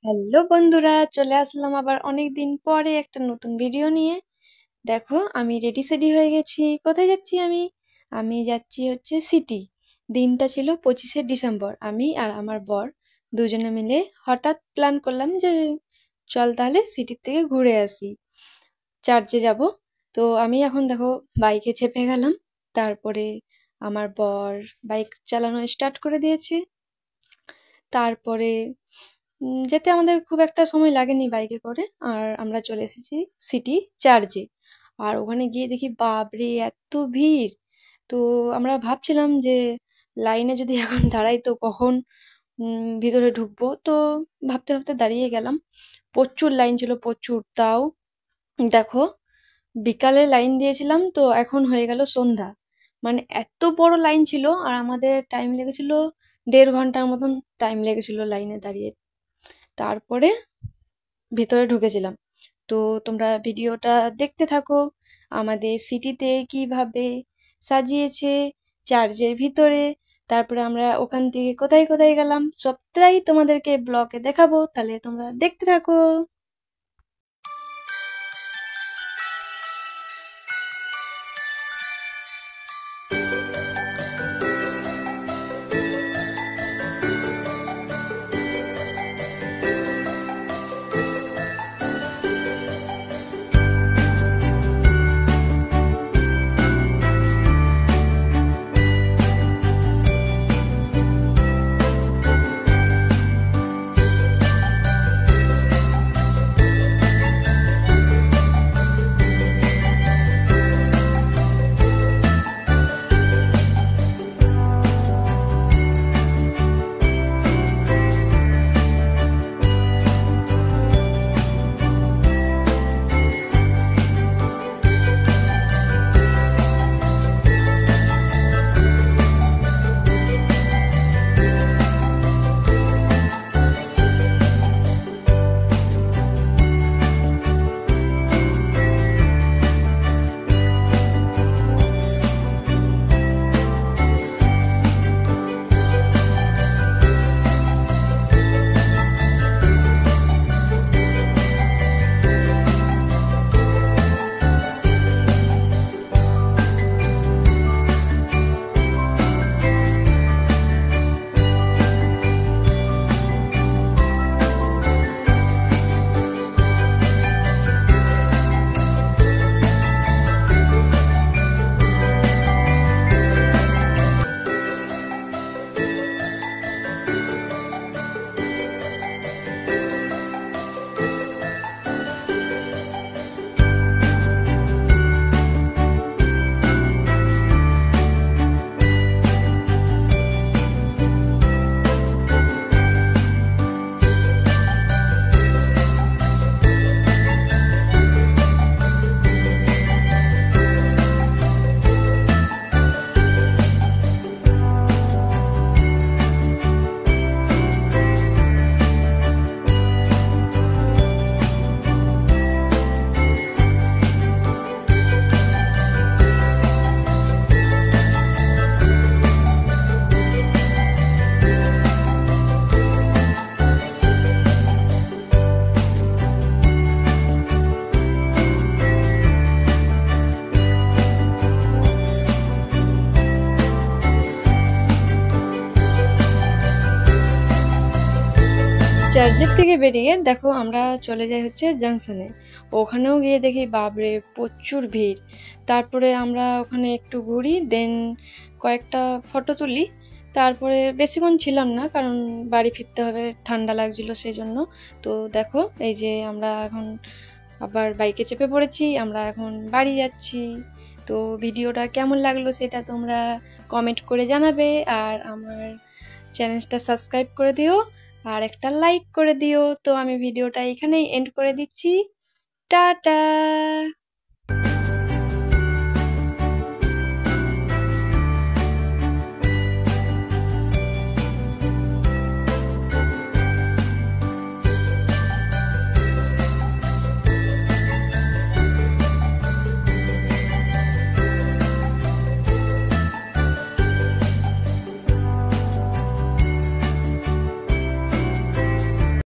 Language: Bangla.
হ্যালো বন্ধুরা, চলে আসলাম আবার অনেক দিন পরে একটা নতুন ভিডিও নিয়ে। দেখো, আমি রেডি সেডি হয়ে গেছি। কোথায় যাচ্ছি আমি? আমি যাচ্ছি হচ্ছে সিটি। দিনটা ছিল 25শে ডিসেম্বর। আমি আর আমার বর দুজনে মিলে হঠাৎ প্ল্যান করলাম যে চল তাহলে সিটির থেকে ঘুরে আসি, চার্চে যাব। তো আমি এখন দেখো বাইকে চেপে গেলাম। তারপরে আমার বর বাইক চালানো স্টার্ট করে দিয়েছে। তারপরে যেতে আমাদের খুব একটা সময় লাগেনি বাইকে করে। আর আমরা চলে এসেছি সিটি চার্চে। আর ওখানে গিয়ে দেখি বাপরে এত ভিড়! তো আমরা ভাবছিলাম যে লাইনে যদি এখন দাঁড়াই তো কখন ভিতরে ঢুকবো। তো ভাবতে ভাবতে দাঁড়িয়ে গেলাম। প্রচুর লাইন ছিল, প্রচুর। তাও দেখো, বিকালে লাইন দিয়েছিলাম তো এখন হয়ে গেল সন্ধ্যা। মানে এত বড় লাইন ছিল, আর আমাদের টাইম লেগেছিল 1.5 ঘন্টার মতন টাইম লেগেছিল লাইনে দাঁড়িয়ে। তারপরে ভিতরে ঢুকেছিলাম। তো তোমরা ভিডিওটা দেখতে থাকো, আমাদের সিটিতে কিভাবে সাজিয়েছে চার্চের ভিতরে। তারপরে আমরা ওখান থেকে কোথায় কোথায় গেলাম সবটাই তোমাদেরকে ব্লগে দেখাবো, তাহলে তোমরা দেখতে থাকো। চার্চের থেকে বেরিয়ে দেখো আমরা চলে যাই হচ্ছে জাংশনে। ওখানেও গিয়ে দেখি বাপরে প্রচুর ভিড়। তারপরে আমরা ওখানে একটু ঘুরি, দেন কয়েকটা ফটো তুলি। তারপরে বেশিক্ষণ ছিলাম না, কারণ বাড়ি ফিরতে হবে, ঠান্ডা লাগছিল সেই জন্য। তো দেখো এই যে আমরা এখন আবার বাইকে চেপে পড়েছি, আমরা এখন বাড়ি যাচ্ছি। তো ভিডিওটা কেমন লাগলো সেটা তোমরা কমেন্ট করে জানাবে, আর আমার চ্যানেলটা সাবস্ক্রাইব করে দিও, আর একটা লাইক করে দিও। তো আমি ভিডিওটা এখানেই এন্ড করে দিচ্ছি। টাটা।